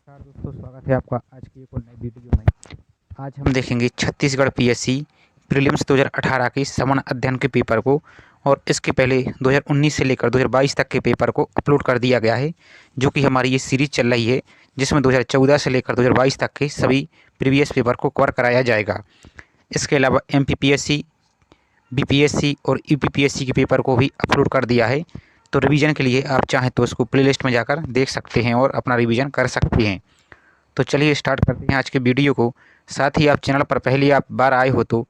नमस्कार दोस्तों, स्वागत है आपका आज की एक और नई वीडियो में। आज हम देखेंगे छत्तीसगढ़ पीएससी प्रीलिम्स 2018 के सामान्य अध्ययन के पेपर को, और इसके पहले 2019 से लेकर 2022 तक के पेपर को अपलोड कर दिया गया है, जो कि हमारी ये सीरीज चल रही है जिसमें 2014 से लेकर 2022 तक के सभी प्रीवियस पेपर को कवर कराया जाएगा। इसके अलावा एमपीपीएससी, बीपीएससी और यूपीपीएससी के पेपर को भी अपलोड कर दिया है। तो रिवीजन के लिए आप चाहें तो उसको प्लेलिस्ट में जाकर देख सकते हैं और अपना रिवीजन कर सकते हैं। तो चलिए स्टार्ट करते हैं आज के वीडियो को। साथ ही आप चैनल पर पहली बार आए हो तो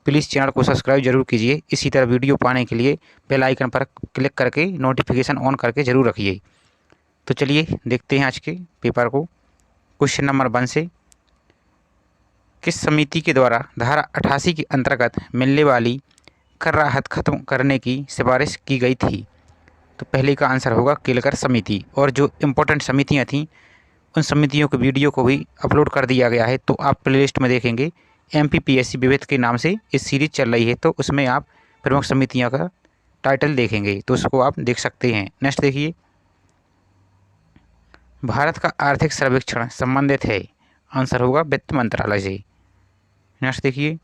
प्लीज़ चैनल को सब्सक्राइब जरूर कीजिए। इसी तरह वीडियो पाने के लिए बेल आइकन पर क्लिक करके नोटिफिकेशन ऑन करके ज़रूर रखिए। तो चलिए देखते हैं आज के पेपर को। क्वेश्चन नंबर 1 से, किस समिति के द्वारा धारा 88 के अंतर्गत मिलने वाली कर राहत खत्म करने की सिफारिश की गई थी? तो पहले का आंसर होगा केलकर समिति। और जो इम्पोर्टेंट समितियां थीं उन समितियों के वीडियो को भी अपलोड कर दिया गया है, तो आप प्लेलिस्ट में देखेंगे। एमपीपीएससी विविध के नाम से इस सीरीज चल रही है, तो उसमें आप प्रमुख समितियों का टाइटल देखेंगे, तो उसको आप देख सकते हैं। नेक्स्ट देखिए, भारत का आर्थिक सर्वेक्षण संबंधित है? आंसर होगा वित्त मंत्रालय से। नेक्स्ट देखिए,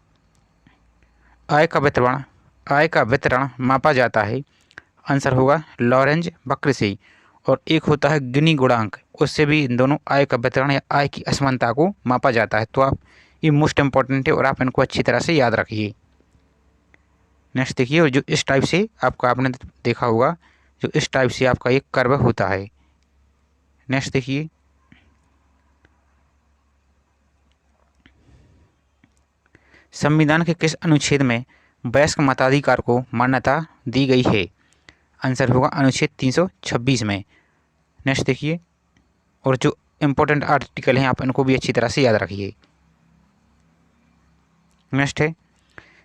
आय का वितरण मापा जाता है? आंसर होगा लॉरेंज वक्र से। और एक होता है गिनी गुणांक, उससे भी इन दोनों आय का वितरण या आय की असमानता को मापा जाता है। तो आप ये मोस्ट इंपॉर्टेंट है और आप इनको अच्छी तरह से याद रखिए। नेक्स्ट देखिए, और जो इस टाइप से आपने देखा होगा, जो इस टाइप से आपका एक कर्व होता है। नेक्स्ट देखिए, संविधान के किस अनुच्छेद में वयस्क मताधिकार को मान्यता दी गई है? आंसर होगा अनुच्छेद 326 में। नेक्स्ट देखिए, और जो इम्पोर्टेंट आर्टिकल हैं आप इनको भी अच्छी तरह से याद रखिए। नेक्स्ट है,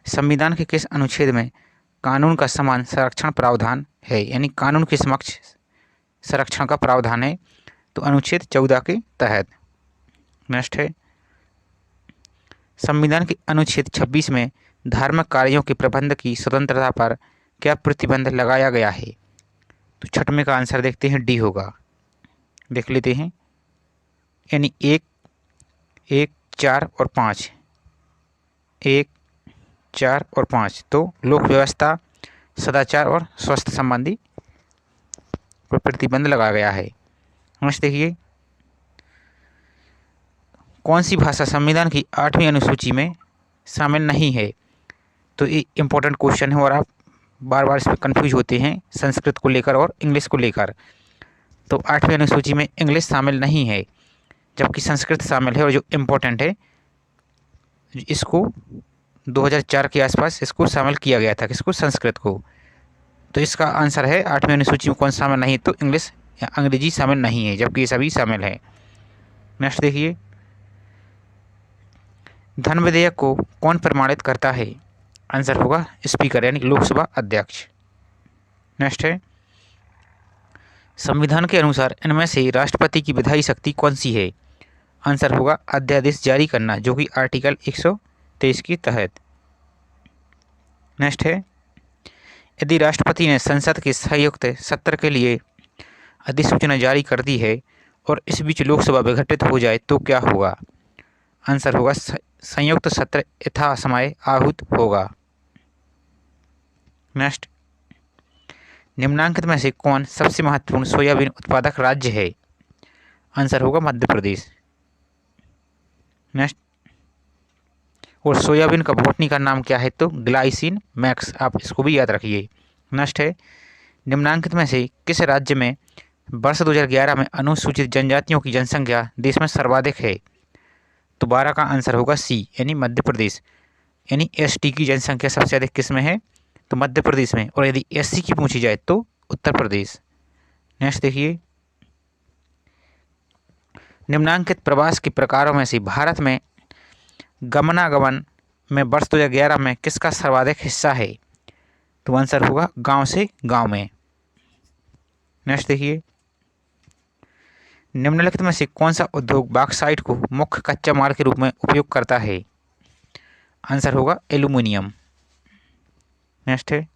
संविधान के किस अनुच्छेद में कानून का समान संरक्षण प्रावधान है? यानी कानून के समक्ष संरक्षण का प्रावधान है, तो अनुच्छेद 14 के तहत। नेक्स्ट है, संविधान के अनुच्छेद 26 में धार्मिक कार्यों के प्रबंध की स्वतंत्रता पर क्या प्रतिबंध लगाया गया है? तो छठवें का आंसर देखते हैं, डी होगा। देख लेते हैं, यानी 1, 1, 4 और 5, 1, 4 और 5, तो लोक व्यवस्था, सदाचार और स्वास्थ्य संबंधी पर प्रतिबंध लगाया गया है। नेक्स्ट देखिए, कौन सी भाषा संविधान की 8वीं अनुसूची में शामिल नहीं है? तो ये इम्पोर्टेंट क्वेश्चन है और आप बार बार इस पर कन्फ्यूज होते हैं संस्कृत को लेकर और इंग्लिश को लेकर। तो 8वीं अनुसूची में इंग्लिश शामिल नहीं है, जबकि संस्कृत शामिल है। और जो इम्पोर्टेंट है, इसको 2004 के आसपास इसको शामिल किया गया था, किसको? संस्कृत को। तो इसका आंसर है 8वीं अनुसूची में कौन शामिल नहीं है? तो इंग्लिश या अंग्रेजी शामिल नहीं है, जबकि ये सभी शामिल है। नेक्स्ट देखिए, धन विधेयक को कौन प्रमाणित करता है? आंसर होगा स्पीकर, यानी लोकसभा अध्यक्ष। नेक्स्ट है, संविधान के अनुसार इनमें से राष्ट्रपति की विधायी शक्ति कौन सी है? आंसर होगा अध्यादेश जारी करना, जो कि आर्टिकल 123 के तहत। नेक्स्ट है, यदि राष्ट्रपति ने संसद के संयुक्त सत्र के लिए अधिसूचना जारी कर दी है और इस बीच लोकसभा विघटित हो जाए तो क्या होगा? आंसर होगा संयुक्त सत्र यथा समय आहूत होगा। नेक्स्ट, निम्नांकित में से कौन सबसे महत्वपूर्ण सोयाबीन उत्पादक राज्य है? आंसर होगा मध्य प्रदेश। नेक्स्ट, और सोयाबीन का बोटनी का नाम क्या है? तो ग्लाइसिन मैक्स, आप इसको भी याद रखिए। नेक्स्ट है, निम्नांकित में से किस राज्य में वर्ष 2011 में अनुसूचित जनजातियों की जनसंख्या देश में सर्वाधिक है? तो 12 का आंसर होगा सी, यानी मध्य प्रदेश। यानी एसटी की जनसंख्या सबसे अधिक किस में है? तो मध्य प्रदेश में। और यदि एससी की पूछी जाए तो उत्तर प्रदेश। नेक्स्ट देखिए, निम्नांकित प्रवास के प्रकारों में से भारत में गमनागमन में वर्ष 2011 में किसका सर्वाधिक हिस्सा है? तो आंसर होगा गांव से गांव में। नेक्स्ट देखिए, निम्नलिखित में से कौन सा उद्योग बॉक्साइट को मुख्य कच्चा माल के रूप में उपयोग करता है? आंसर होगा एल्यूमिनियम। नेक्स्ट है,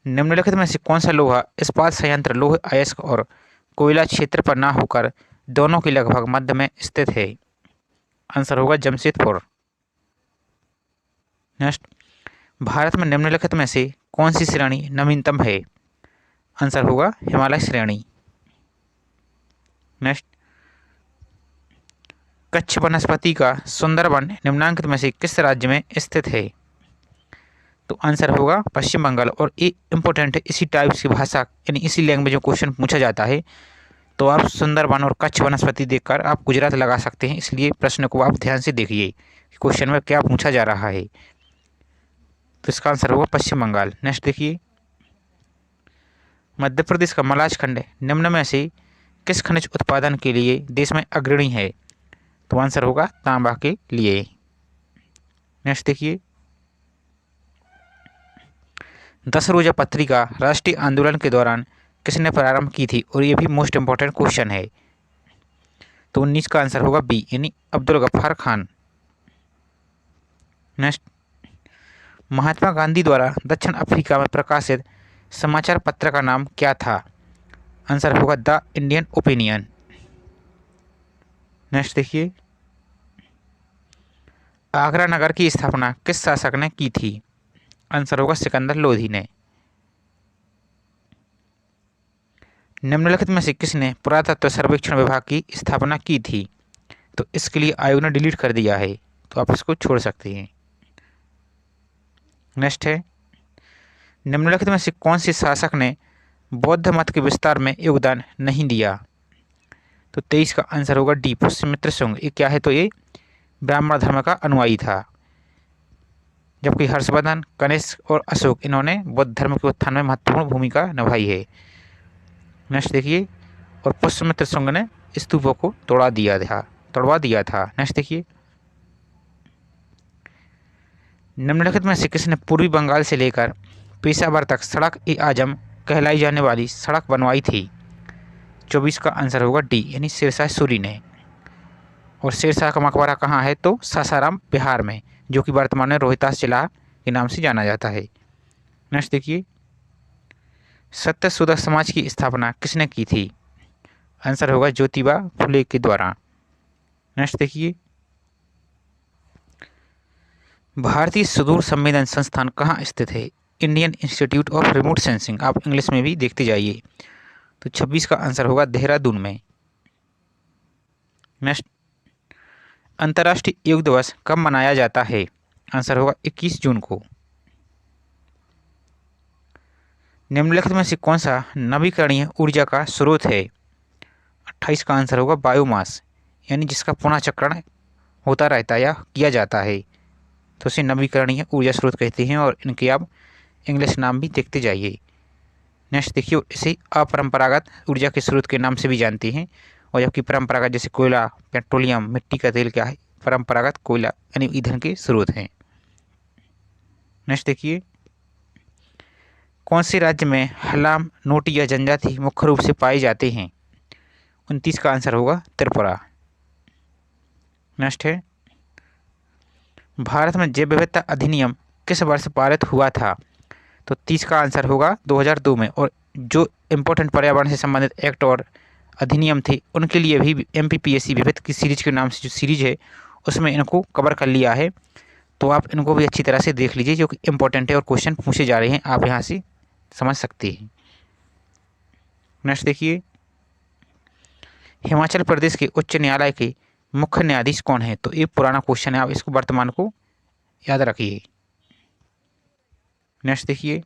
निम्नलिखित में से कौन सा लोहा इस्पात संयंत्र लौह अयस्क और कोयला क्षेत्र पर ना होकर दोनों के लगभग मध्य में स्थित है? आंसर होगा जमशेदपुर। नेक्स्ट, भारत में निम्नलिखित में से कौन सी श्रेणी नवीनतम है? आंसर होगा हिमालय श्रेणी। नेक्स्ट, कच्छ वनस्पति का सुंदरवन निम्नांकित में से किस राज्य में स्थित है? तो आंसर होगा पश्चिम बंगाल। और ये इंपॉर्टेंट है, इसी टाइप की भाषा यानी इसी लैंग्वेज में क्वेश्चन पूछा जाता है, तो आप सुंदरवन और कच्छ वनस्पति देखकर आप गुजरात लगा सकते हैं। इसलिए प्रश्न को आप ध्यान से देखिए क्वेश्चन में क्या पूछा जा रहा है। तो इसका आंसर होगा पश्चिम बंगाल। नेक्स्ट देखिए, मध्य प्रदेश का मलाज खंड निम्न में से किस खनिज उत्पादन के लिए देश में अग्रणी है? तो आंसर होगा तांबा के लिए। नेक्स्ट देखिए, 10 रोजा पत्रिका राष्ट्रीय आंदोलन के दौरान किसने प्रारंभ की थी? और ये भी मोस्ट इंपॉर्टेंट क्वेश्चन है। तो 19 का आंसर होगा बी यानी अब्दुल गफ्फार खान। नेक्स्ट, महात्मा गांधी द्वारा दक्षिण अफ्रीका में प्रकाशित समाचार पत्र का नाम क्या था? आंसर होगा द इंडियन ओपिनियन। नेक्स्ट देखिए, आगरा नगर की स्थापना किस शासक ने की थी? आंसर होगा सिकंदर लोधी ने। निम्नलिखित में से किसने पुरातत्व सर्वेक्षण विभाग की स्थापना की थी? तो इसके लिए आयोग ने डिलीट कर दिया है, तो आप इसको छोड़ सकते हैं। नेक्स्ट है, निम्नलिखित में से कौन से शासक ने बौद्ध मत के विस्तार में योगदान नहीं दिया? तो 23 का आंसर होगा डी पुष्यमित्र शुंग। ये क्या है? तो ये ब्राह्मण धर्म का अनुयायी था, जबकि हर्षवर्धन, कनिष्क और अशोक इन्होंने बौद्ध धर्म के उत्थान में महत्वपूर्ण भूमिका निभाई है। नेक्स्ट देखिए, और पुष्यमित्र शुंग ने स्तूपों को तोड़वा दिया था। नेक्स्ट देखिए, निम्नलिखित में से किसने पूर्वी बंगाल से लेकर पेशावर तक सड़क-ए-आजम कहलाई जाने वाली सड़क बनवाई थी? 24 का आंसर होगा डी यानी शेरशाह सूरी ने। और शेरशाह का मकबरा कहाँ है? तो सासाराम बिहार में, जो कि वर्तमान में रोहतास जिला के नाम से जाना जाता है। नेक्स्ट देखिए, सत्यशोधक समाज की स्थापना किसने की थी? आंसर होगा ज्योतिबा फुले के द्वारा। नेक्स्ट देखिए, भारतीय सुदूर संवेदन संस्थान कहाँ स्थित है? Indian institute of remote sensing. आप इंग्लिश में भी देखते जाइए। तो 26 का आंसर होगा देहरादून में। नेक्स्ट, अंतर्राष्ट्रीय योग दिवस कब मनाया जाता है? आंसर होगा 21 जून को। निम्नलिखित में से कौन सा नवीकरणीय ऊर्जा का स्रोत है? 28 का आंसर होगा बायोमास, यानी जिसका पुनः चक्रण होता रहता है या किया जाता है, तो उसे नवीकरणीय ऊर्जा स्रोत कहते हैं। और इनके आप इंग्लिश नाम भी देखते जाइए। नेक्स्ट देखिए, इसे अपरंपरागत ऊर्जा के स्रोत के नाम से भी जानते हैं। और जबकि परंपरागत जैसे कोयला, पेट्रोलियम, मिट्टी का तेल क्या है? परंपरागत कोयला यानी ईंधन के स्रोत हैं। नेक्स्ट देखिए, कौन से राज्य में हलाम, नोटी या जनजाति मुख्य रूप से पाए जाते हैं? 29 का आंसर होगा त्रिपुरा। नेक्स्ट है, भारत में जैव विविधता अधिनियम किस वर्ष पारित हुआ था? तो 30 का आंसर होगा 2002 में। और जो इम्पोर्टेंट पर्यावरण से संबंधित एक्ट और अधिनियम थे उनके लिए भी MPPSC विविध की सीरीज के नाम से जो सीरीज है उसमें इनको कवर कर लिया है। तो आप इनको भी अच्छी तरह से देख लीजिए, जो कि इम्पोर्टेंट है और क्वेश्चन पूछे जा रहे हैं, आप यहाँ से समझ सकते हैं। नेक्स्ट देखिए, हिमाचल प्रदेश के उच्च न्यायालय के मुख्य न्यायाधीश कौन है? तो ये पुराना क्वेश्चन है, आप इसको वर्तमान को याद रखिए। नेक्स्ट देखिए,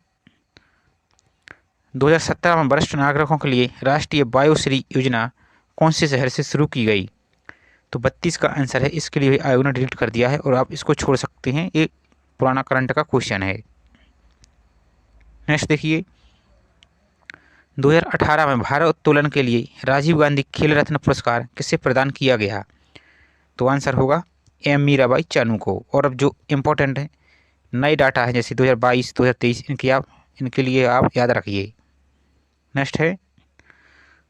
2017 में वरिष्ठ नागरिकों के लिए राष्ट्रीय वायुश्री योजना कौन से शहर से शुरू की गई? तो 32 का आंसर है। इसके लिए आयोग ने डिलीट कर दिया है और आप इसको छोड़ सकते हैं, ये पुराना करंट का क्वेश्चन है। नेक्स्ट देखिए, 2018 में भारोत्तोलन के लिए राजीव गांधी खेल रत्न पुरस्कार किसे प्रदान किया गया? तो आंसर होगा M मीराबाई चानू को। और अब जो इम्पोर्टेंट है नई डाटा है जैसे 2022, 2023, इनके लिए आप याद रखिए। नेक्स्ट है,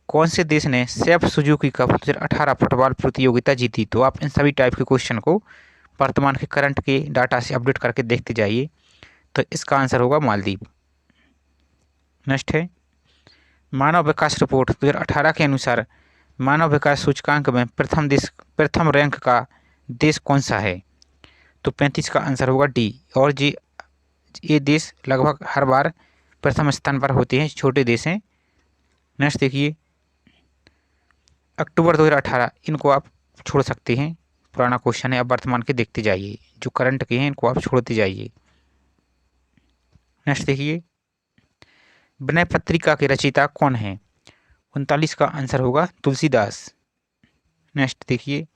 कौन से देश ने सैफ सुजुकी कप 2018 फुटबॉल प्रतियोगिता जीती? तो आप इन सभी टाइप के क्वेश्चन को वर्तमान के करंट के डाटा से अपडेट करके देखते जाइए। तो इसका आंसर होगा मालदीव। नेक्स्ट है, मानव विकास रिपोर्ट 2018 के अनुसार मानव विकास सूचकांक में प्रथम रैंक का देश कौन सा है? तो 35 का आंसर होगा डी। और ये देश लगभग हर बार प्रथम स्थान पर होते हैं, छोटे देश हैं। नेक्स्ट देखिए, अक्टूबर 2018, इनको आप छोड़ सकते हैं, पुराना क्वेश्चन है। अब वर्तमान के देखते जाइए, जो करंट के हैं इनको आप छोड़ते जाइए। नेक्स्ट देखिए, विनय पत्रिका के रचयिता कौन है? 39 का आंसर होगा तुलसीदास। नेक्स्ट देखिए,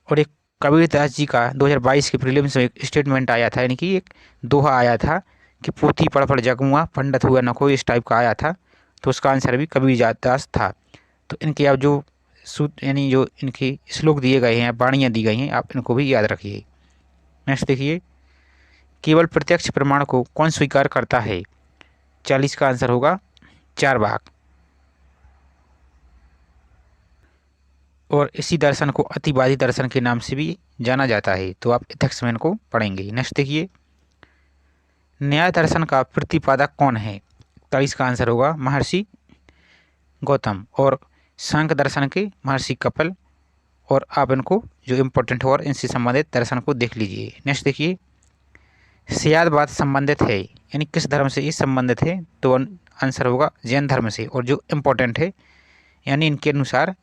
और एक कबीरदास जी का 2022 के प्रीलिम्स में एक स्टेटमेंट आया था, यानी कि एक दोहा आया था कि पोथी पढ़ पढ़ जग मुआ, पंडित हुआ न कोई, इस टाइप का आया था। तो उसका आंसर भी कबीरदास था। तो इनके आप जो यानी जो इनके श्लोक दिए गए हैं, वाणियाँ दी गई हैं, आप इनको भी याद रखिए। नेक्स्ट देखिए, केवल प्रत्यक्ष प्रमाण को कौन स्वीकार करता है? 40 का आंसर होगा चारवाक। और इसी दर्शन को अतिवादी दर्शन के नाम से भी जाना जाता है। तो आप इथिक्स में इनको पढ़ेंगे। नेक्स्ट देखिए, न्याय दर्शन का प्रतिपादक कौन है? 41 का आंसर होगा महर्षि गौतम। और सांख्य दर्शन के महर्षि कपिल। और आप इनको जो इम्पोर्टेंट हो और इनसे संबंधित दर्शन को देख लीजिए। नेक्स्ट देखिए, स्यादवाद संबंधित है, यानी किस धर्म से ये संबंधित है? तो आंसर होगा जैन धर्म से। और जो इम्पोर्टेंट है, यानी इनके अनुसार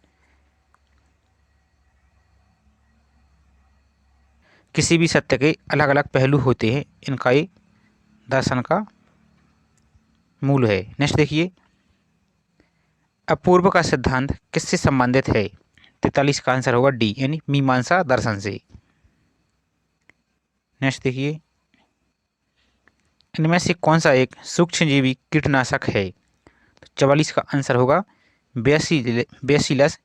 किसी भी सत्य के अलग अलग पहलू होते हैं, इनका ये दर्शन का मूल है। नेक्स्ट देखिए, अपूर्व का सिद्धांत किससे संबंधित है? 43 का आंसर होगा डी, यानी मीमांसा दर्शन से। नेक्स्ट देखिए, इनमें से कौन सा एक सूक्ष्मजीवी कीटनाशक है? तो 44 का आंसर होगा बेसिलस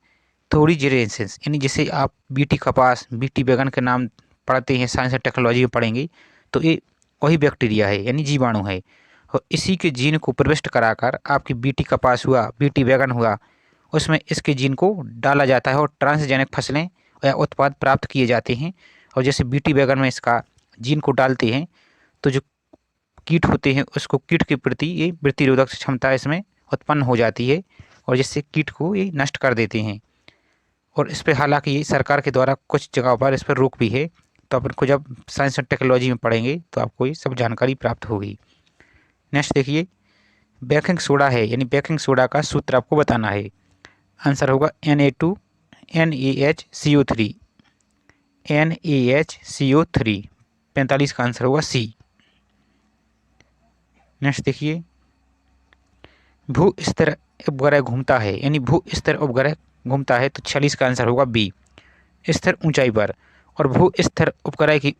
थोरिजिरेंसिस, यानी जिसे आप बीटी कपास, बीटी बैगन के नाम पढ़ते हैं, साइंस एंड टेक्नोलॉजी में पढ़ेंगे। तो ये वही बैक्टीरिया है, यानी जीवाणु है। और इसी के जीन को प्रविष्ट कराकर आपकी बीटी कपास हुआ, बीटी बैगन हुआ, उसमें इसके जीन को डाला जाता है और ट्रांसजेनिक फसलें या उत्पाद प्राप्त किए जाते हैं। और जैसे बीटी बैगन में इसका जीन को डालते हैं, तो जो कीट होते हैं उसको कीट के प्रति ये प्रतिरोधक क्षमता इसमें उत्पन्न हो जाती है, और जिससे कीट को ये नष्ट कर देते हैं। और इस पर हालांकि ये सरकार के द्वारा कुछ जगहों पर इस पर रोक भी है। तो आप इनको जब साइंस एंड टेक्नोलॉजी में पढ़ेंगे तो आपको ये सब जानकारी प्राप्त होगी। नेक्स्ट देखिए, बेकिंग सोडा है, यानी बेकिंग सोडा का सूत्र आपको बताना है। आंसर होगा NaCO3। NaHCO3। 45 का आंसर होगा सी। नेक्स्ट देखिए, भू स्तर उपग्रह घूमता है, यानी भू स्तर उपग्रह घूमता है। तो 46 का आंसर होगा बी, स्थिर ऊंचाई पर। और भू स्तर उपग्रह की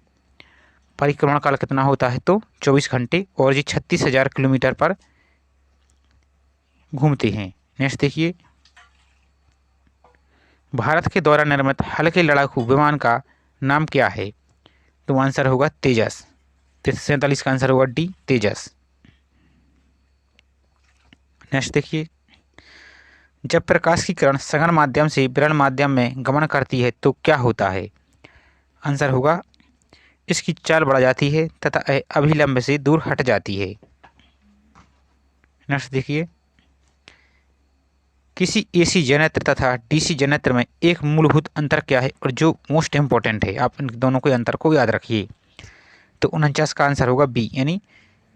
परिक्रमण काल कितना होता है? तो 24 घंटे। और ये 36,000 किलोमीटर पर घूमते हैं। नेक्स्ट देखिए, भारत के द्वारा निर्मित हल्के लड़ाकू विमान का नाम क्या है? तो आंसर होगा तेजस। 47 का आंसर होगा डी, तेजस। नेक्स्ट देखिए, जब प्रकाश की किरण सघन माध्यम से विरल माध्यम में गमन करती है तो क्या होता है? आंसर होगा इसकी चाल बढ़ जाती है तथा अभिलंब से दूर हट जाती है। नेक्स्ट देखिए, किसी एसी जनरेटर तथा डीसी जनरेटर में एक मूलभूत अंतर क्या है? और जो मोस्ट इंपॉर्टेंट है, आप इन दोनों के अंतर को याद रखिए। तो 49 का आंसर होगा बी, यानी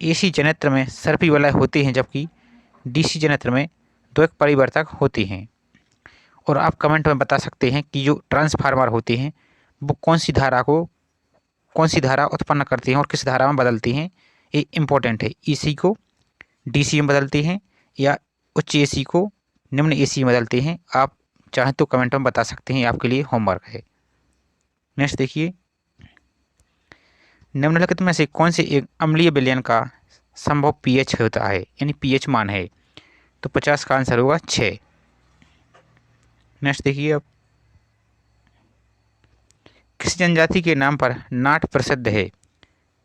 एसी जनरेटर में सर्पी वलय होते हैं, जबकि डीसी जनरेटर में द्वैक परिवर्तक होते हैं। और आप कमेंट में बता सकते हैं कि जो ट्रांसफार्मर होते हैं वो कौन सी धारा उत्पन्न करते हैं और किस धारा में बदलते हैं। ये इम्पोर्टेंट है। एसी को डीसी में बदलते हैं या उच्च एसी को निम्न एसी में बदलते हैं। आप चाहें तो कमेंट में बता सकते हैं, आपके लिए होमवर्क है। नेक्स्ट देखिए, निम्नलिखित में से कौन से एक अम्लीय विलयन का संभव पीएच होता है, यानी पीएच मान है? तो 50 का आंसर होगा 6। नेक्स्ट देखिए, अब किस जनजाति के नाम पर नाट प्रसिद्ध है?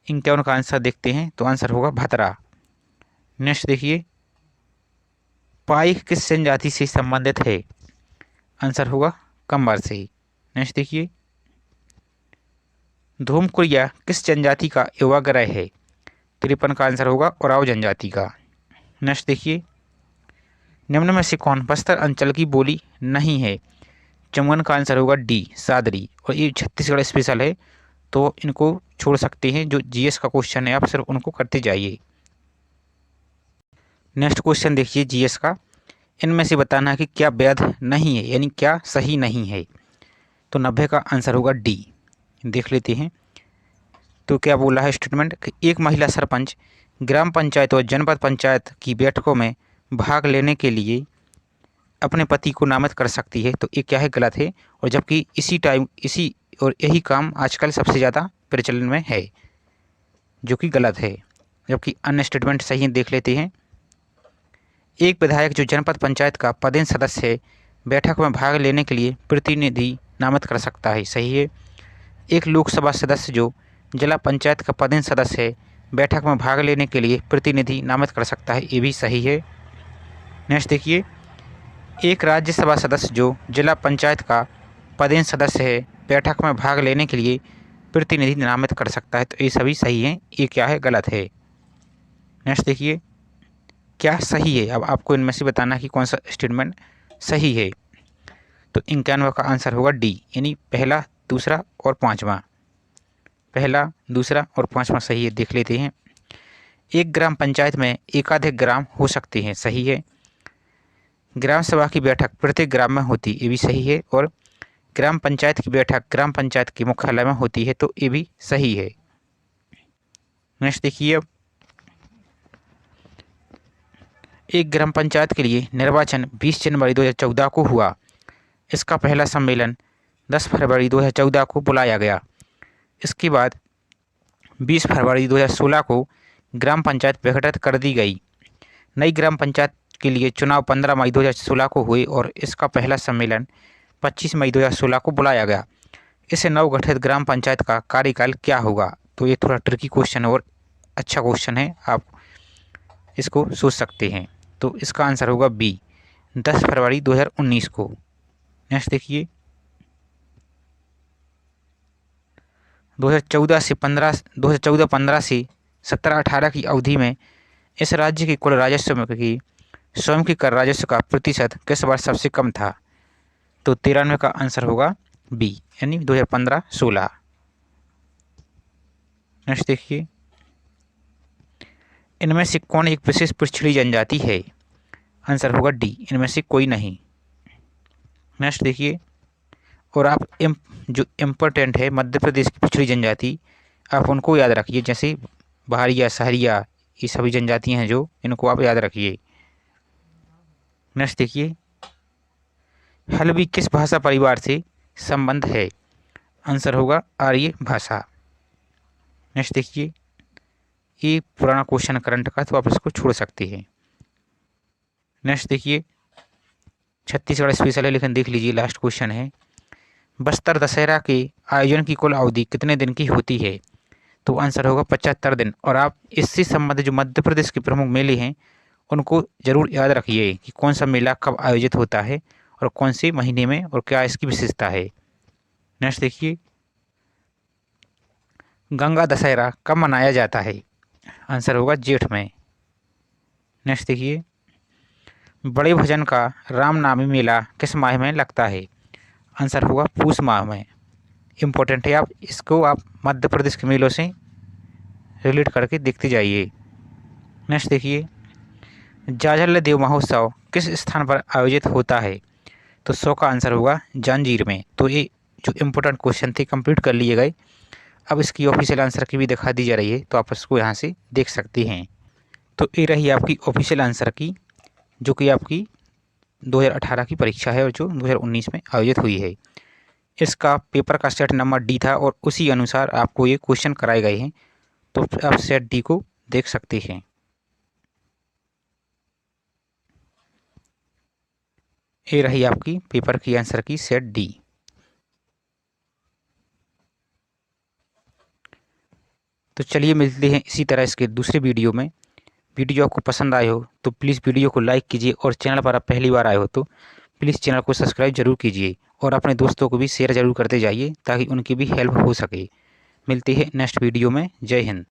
इनका उनका आंसर देखते हैं। तो आंसर होगा भतरा। नेक्स्ट देखिए, पाइक किस जनजाति से संबंधित है? आंसर होगा कंबर से। नेक्स्ट देखिए, धूमकुरिया किस जनजाति का युवा ग्रह है? 53 का आंसर होगा ओराव जनजाति का। नेक्स्ट देखिए, निम्न में से कौन बस्तर अंचल की बोली नहीं है? चमन का आंसर होगा डी, सादरी। और ये छत्तीसगढ़ स्पेशल है, तो इनको छोड़ सकते हैं। जो जीएस का क्वेश्चन है आप सिर्फ उनको करते जाइए। नेक्स्ट क्वेश्चन देखिए जीएस का, इनमें से बताना है कि क्या वैध नहीं है, यानी क्या सही नहीं है। तो 90 का आंसर होगा डी। देख लेते हैं तो क्या बोला है स्टेटमेंट कि एक महिला सरपंच ग्राम पंचायत और जनपद पंचायत की बैठकों में भाग लेने के लिए अपने पति को नामित कर सकती है। तो ये क्या है, गलत है। और जबकि इसी और यही काम आजकल सबसे ज़्यादा प्रचलन में है, जो कि गलत है। जबकि अन्य स्टेटमेंट सही है, देख लेते हैं। एक विधायक जो जनपद पंचायत का पदेन सदस्य है बैठक में भाग लेने के लिए प्रतिनिधि नामित कर सकता है, सही है। एक लोकसभा सदस्य जो जिला पंचायत का पदेन सदस्य है बैठक में भाग लेने के लिए प्रतिनिधि नामित कर सकता है, ये भी सही है। नेक्स्ट देखिए, एक राज्यसभा सदस्य जो जिला पंचायत का पदेन सदस्य है बैठक में भाग लेने के लिए प्रतिनिधि नामित कर सकता है, तो ये सभी सही हैं। ये क्या है, गलत है। नेक्स्ट देखिए, क्या सही है। अब आपको इनमें से बताना कि कौन सा स्टेटमेंट सही है। तो 91 का आंसर होगा डी, यानी पहला, दूसरा और पाँचवा। पहला, दूसरा और पाँचवा सही है, देख लेते हैं। एक ग्राम पंचायत में एकाधिक ग्राम हो सकते हैं, सही है। ग्राम सभा की बैठक प्रत्येक ग्राम में होती, ये भी सही है। और ग्राम पंचायत की बैठक ग्राम पंचायत के मुख्यालय में होती है, तो ये भी सही है। नेक्स्ट देखिए, अब एक ग्राम पंचायत के लिए निर्वाचन 20 जनवरी 2014 को हुआ। इसका पहला सम्मेलन 10 फरवरी 2014 को बुलाया गया। इसके बाद 20 फरवरी 2016 को ग्राम पंचायत विघटित कर दी गई। नई ग्राम पंचायत के लिए चुनाव 15 मई 2016 को हुए और इसका पहला सम्मेलन 25 मई 2016 को बुलाया गया। इसे नवगठित ग्राम पंचायत का कार्यकाल क्या होगा। तो ये थोड़ा ट्रिकी क्वेश्चन है और अच्छा क्वेश्चन है, आप इसको सोच सकते हैं। तो इसका आंसर होगा बी, 10 फरवरी 2019 को। नेक्स्ट देखिए, 2014-15 से 17-18 की अवधि में इस राज्य के कुल राजस्व की स्वयं की कर राजस्व का प्रतिशत किस वर्ष सबसे कम था। तो 93 का आंसर होगा बी, यानी 2015-16। नेक्स्ट देखिए, इनमें से कौन एक विशेष पिछड़ी जनजाति है। आंसर होगा डी, इनमें से कोई नहीं। नेक्स्ट देखिए, और आप जो इम्पोर्टेंट है मध्य प्रदेश की पिछड़ी जनजाति, आप उनको याद रखिए, जैसे बहारिया, सहरिया, ये सभी जनजातियां हैं जो, इनको आप याद रखिए। नेक्स्ट देखिए, हल्बी किस भाषा परिवार से संबंध है। आंसर होगा आर्य भाषा। नेक्स्ट देखिए, ये पुराना क्वेश्चन करंट का, तो आप इसको छोड़ सकते हैं। नेक्स्ट देखिए, छत्तीसगढ़ स्पेशल है लेकिन देख लीजिए, लास्ट क्वेश्चन है। बस्तर दशहरा के आयोजन की कुल अवधि कितने दिन की होती है। तो आंसर होगा 75 दिन। और आप इससे संबंधित जो मध्य प्रदेश के प्रमुख मेले हैं उनको जरूर याद रखिए कि कौन सा मेला कब आयोजित होता है और कौन से महीने में और क्या इसकी विशेषता है। नेक्स्ट देखिए, गंगा दशहरा कब मनाया जाता है। आंसर होगा जेठ में। नेक्स्ट देखिए, बड़े भजन का रामनवमी मेला किस माह में लगता है। आंसर होगा पूस माह में। इम्पोर्टेंट है, आप इसको आप मध्य प्रदेश के मेलों से रिलेट करके देखते जाइए। नेक्स्ट देखिए, जाजल देव महोत्सव किस स्थान पर आयोजित होता है। तो 100 का आंसर होगा जांजगीर में। तो ये जो इम्पोर्टेंट क्वेश्चन थे कंप्लीट कर लिए गए। अब इसकी ऑफिशियल आंसर की भी दिखा दी जा रही है, तो आप इसको यहाँ से देख सकते हैं। तो ये रही आपकी ऑफिशियल आंसर की, जो कि आपकी 2018 की परीक्षा है और जो 2019 में आयोजित हुई है। इसका पेपर का सेट नंबर डी था और उसी अनुसार आपको ये क्वेश्चन कराए गए हैं, तो आप सेट डी को देख सकते हैं। ये रही आपकी पेपर की आंसर की सेट डी। तो चलिए मिलते हैं इसी तरह इसके दूसरे वीडियो में। वीडियो आपको पसंद आए हो तो प्लीज़ वीडियो को लाइक कीजिए और चैनल पर आप पहली बार आए हो तो प्लीज़ चैनल को सब्सक्राइब जरूर कीजिए और अपने दोस्तों को भी शेयर जरूर करते जाइए ताकि उनकी भी हेल्प हो सके। मिलते हैं नेक्स्ट वीडियो में। जय हिंद।